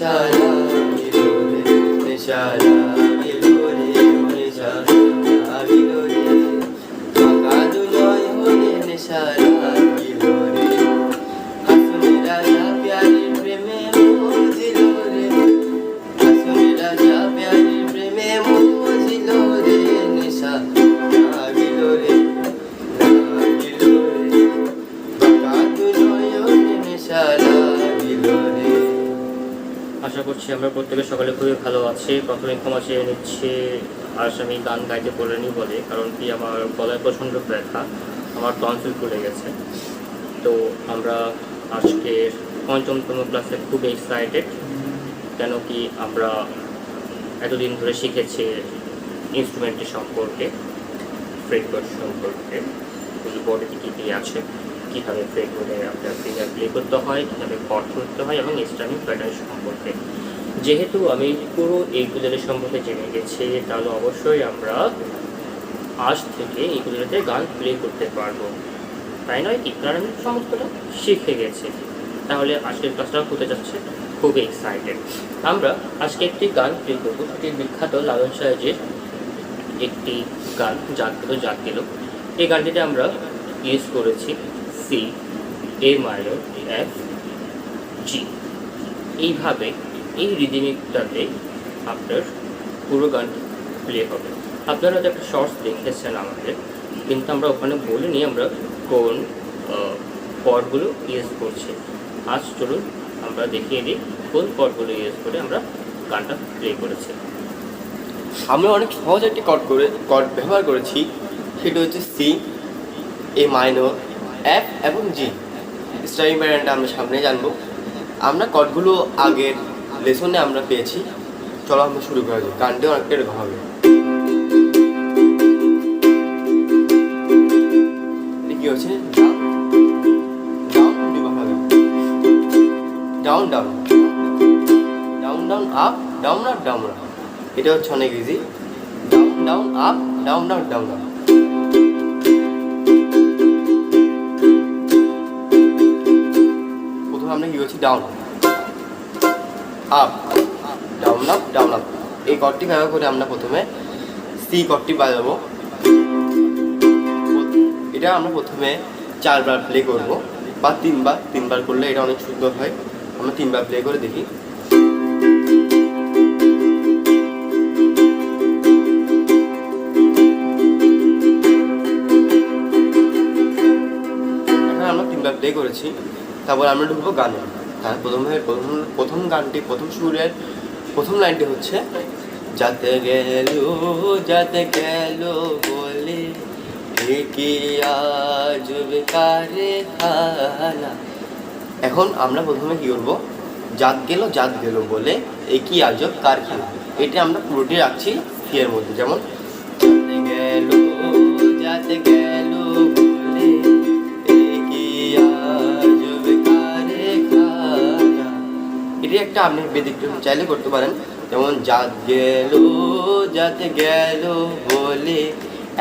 নেশা লাগিল রে, নেশা লাগিল রে, নেশা লাগিল রে, বাঁকা দু নয়নে নেশা লাগিল রে, হাসুনি রাজা প্যারির প্রেমে মজিল রে, হাসুনি রাজা প্যারির প্রেমে মজিল রে, নেশা লাগিল রে, লাগিল রে, বাঁকা দু নয়নে নেশা লাগিল রে। আশা করছি আমরা প্রত্যেকে সকালে খুবই ভালো আছি। প্রথমে ক্ষমা চেয়ে নিচ্ছি আজ আমি গান গাইতে পারিনি বলে, কারণ কি আমার গলায় প্রচণ্ড ব্যথা, আমার টনসিল খুলে গেছে। তো আমরা আজকের পঞ্চমতম ক্লাসে খুব এক্সাইটেড, কেন কি আমরা এতদিন ধরে শিখেছি ইনস্ট্রুমেন্টের সম্পর্কে, ফ্রেটবোর্ড সম্পর্কে, বডিতে কী কী আছে, কীভাবে ফ্রেটবোর্ডে আপনার ফিঙ্গার প্লে করতে হয়, কীভাবে কর্ড করতে হয় এবং স্ট্রামিং প্যাটার্ন সম্পর্কে। যেহেতু আমি পুরো এইগুলোর সম্পর্কে জেনে গেছি, তাহলে অবশ্যই আমরা আজ থেকে এইগুলোতে গান প্লে করতে পারবো, তাই নয় কি? কারণ আমি সমস্তটা শিখে গেছি। তাহলে আজকের ক্লাসটা হতে যাচ্ছে খুবই এক্সাইটেড। আমরা আজকে একটি গান প্লে করবো, সেটি বিখ্যাত লালন সাহেবের একটি গান, জাগ গেল। এই গানটিতে আমরা ইউজ করেছি সি, এ মাইনর, এফ, জি। এইভাবে এই রিদিমিকটাতে আপনার পুরো গানটি প্লে হবে। আপনারা হয়তো একটা শর্টস দেখেছেন আমাদের, কিন্তু আমরা ওখানে বলিনি আমরা কোন পদগুলো ইউজ করছি। আজ চলুন আমরা দেখিয়ে দিই কোন পদগুলো ইউজ করে আমরা গানটা প্লে করেছি। আমরা অনেক সহজ একটি কর্ড ব্যবহার করেছি, সেটা হচ্ছে সি, এ মাইনর, এফ এবং জি। স্ট্রামিং প্যাটার্নটা আমরা সামনে জানবো। আমরা কর্ডগুলো আগের লেসনে আমরা পেয়েছি। চলো আমরা শুরু করা যাই। গানটা অনেকটা এরকম হবে। কি হচ্ছে? Down down, down down up, down up, down up. এটা হচ্ছে অনেক easy. Down down up, down down, down up. প্রথমে আমরা কি করছি? Down up, down up, down up. এই কর্ডটি ব্যবহার করে আমরা প্রথমে সি কর্ডটি বাজাবো। এটা আমরা প্রথমে 4 বার প্লে করব, বা 3 বার করলে এটা অনেক সুন্দর হয়। আমরা 3 বার প্লে করে দেখি। আমরা 3 বার প্লে করেছি, তারপর আমরা ঢুকবো গানে। তার প্রথম গানটি, প্রথম সুরের প্রথম লাইনটি হচ্ছে যাতে গেল বলে কি আজ বেকারে খানা। এখন আমরা প্রথমে কি করবো? জাত গেল বলে কি আজব কারখানা। এটা আমরা পুরোটি রাখছি সি এর মধ্যে। যেমন যাতে গেল বলে কি আজব কারে খানা। এটি একটা আপনি ব্যতিক্রম চাইলে করতে পারেন। যেমন যাতে গেল বলে,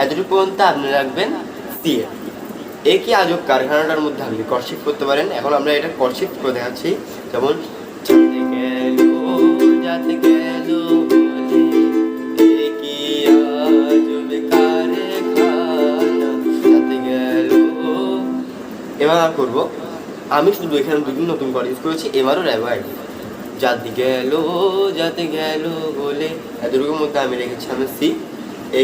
এতটুকু পর্যন্ত আপনি রাখবেন সি এর। কি আজব কারখানাটার মধ্যে আপনি কর্ডশিফট করতে পারেন। এখন আমরা এটা কর্ডশিফট করে দেখাচ্ছি। যেমন যাতে গেল বলে কি আজব কারখানা, যাতে গেল। এবার করবো আমি শুধু এখানে দুদিন নতুন কর্ড ইউজ করেছি, এবারও রেভাই। যাতে গেল বলে, এতটুকুর মধ্যে আমি রেখেছি আমি সি।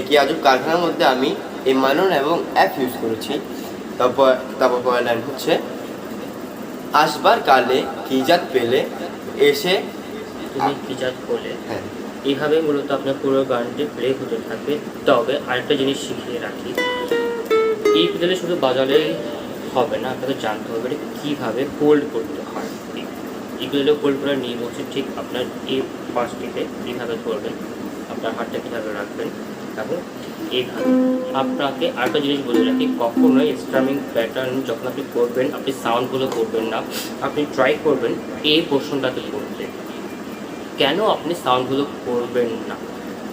কি আজব কারখানার মধ্যে আমি এ মাইনর এবং এফ ইউজ করেছি। তারপর পরের লাইন হচ্ছে আসবার কালে কি জাত পেলে এসে তুমি কি জাত বলে। হ্যাঁ, এইভাবে মূলত আপনার পুরো গানটি প্লে হতে থাকবে। তবে আরেকটা জিনিস শিখিয়ে রাখি, এই পেডালে শুধু বাজালেই হবে না, আপনাকে জানতে হবে এটা কীভাবে হোল্ড করতে হয়। এইগুলো হোল্ড করার নিয়ম হচ্ছে ঠিক আপনার এই পাশটিতে এইভাবে ধরবেন, আপনার হাতটা কীভাবে রাখবেন এবং এইভাবে। আপনাকে আরেকটা জিনিস বলে রাখি, কখনোই স্ট্রামিং প্যাটার্ন যখন আপনি করবেন, আপনি সাউন্ডগুলো করবেন না, আপনি ট্রাই করবেন এই পোর্শনটাতে করতে। কেন আপনি সাউন্ডগুলো করবেন না?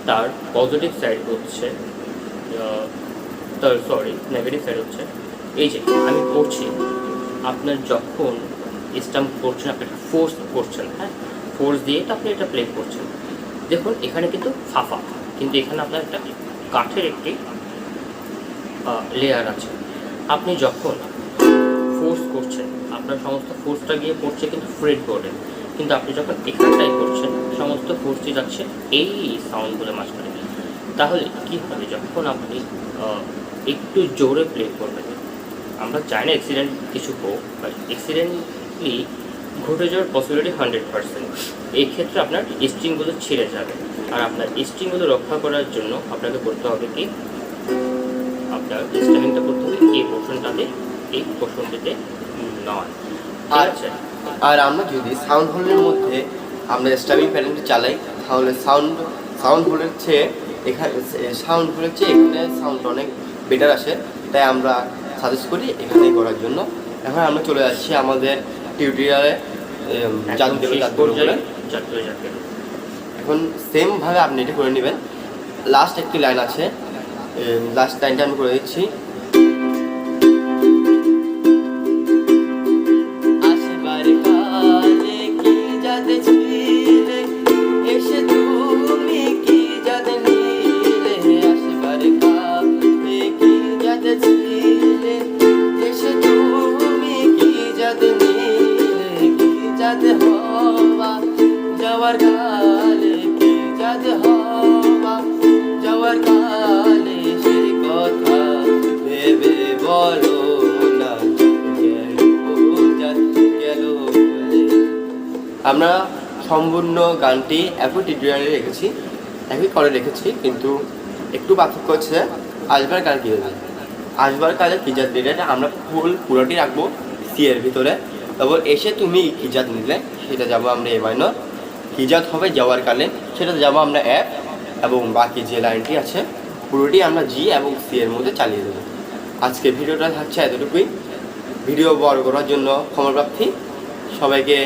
তার পজিটিভ সাইড হচ্ছে, নেগেটিভ সাইড হচ্ছে এই যে আমি করছি, আপনার যখন স্টাম্প করছেন আপনি একটা ফোর্স করছেন, হ্যাঁ, ফোর্স দিয়ে তো আপনি এটা প্লে করছেন। দেখুন এখানে কিন্তু ফাফা, কিন্তু এখানে আপনার একটা কাঠের একটি লেয়ার আছে। আপনি যখন ফোর্স করছেন আপনার সমস্ত ফোর্সটা গিয়ে পড়ছে কিন্তু ফ্রেড বোর্ডে, কিন্তু আপনি যখন এখানটাই করছেন সমস্ত ফোর্সটি যাচ্ছে এই সাউন্ডগুলোর মাঝখানে। তাহলে কী হবে, যখন আপনি একটু জোরে প্লে করবেন, আমরা চাই না অ্যাক্সিডেন্ট কিছু হোক, বাট অ্যাক্সিডেন্টলি ঘটে যাওয়ার পসিবিলিটি 100%। এই ক্ষেত্রে আপনার স্ট্রিংগুলো ছিঁড়ে যাবে, আর আপনার স্ট্রিংগুলো রক্ষা করার জন্য আপনাকে করতে হবে কি, আপনার স্ট্যামিংটা করতে হবে এই পোর্শনটাতে, এই পোর্শনটিতে নয়, ঠিক আছে? আর আমরা যদি সাউন্ড হোলের মধ্যে আমরা স্ট্যাবিং প্যাটার্নটি চালাই, তাহলে সাউন্ড হোলের চেয়ে এখানে সাউন্ড অনেক বেটার আসে। তাই আমরা সাজেস্ট করি এখানেই করার জন্য। এখন আমরা চলে যাচ্ছি আমাদের টিউটোরিয়ালে এখন সেমভাবে আপনি এটা করে নেবেন। লাস্ট একটি লাইন আছে, লাস্ট লাইনটা আমি করে দিচ্ছি। যাওয়ার কালে কি যাদ হওয়া, যাওয়ার কালে সে কথা ভেবে বলো না, গেল বলে। আমরা সম্পূর্ণ গানটি একই টিউটোরিয়ালে রেখেছি, একই করে রেখেছি, কিন্তু একটু পার্থক্য হচ্ছে আসবার কাল কী হবে। আসবার কালে কি জাত দিলে আমরা পুরোটি রাখবো সি এর ভিতরে, তারপর এসে তুমি কি জাত নিলে সেটা যাবো আমরা এ মাইনর, কি জাত হবে যাওয়ার কালে সেটাতে যাবো আমরা এফ, এবং বাকি যে লাইনটি আছে পুরোটি আমরা জি এবং সি এর মধ্যে চালিয়ে দেবো। আজকে ভিডিওটা থাকছে এতটুকুই। ভিডিও বড় করার জন্য ক্ষমা প্রার্থী। সবাইকে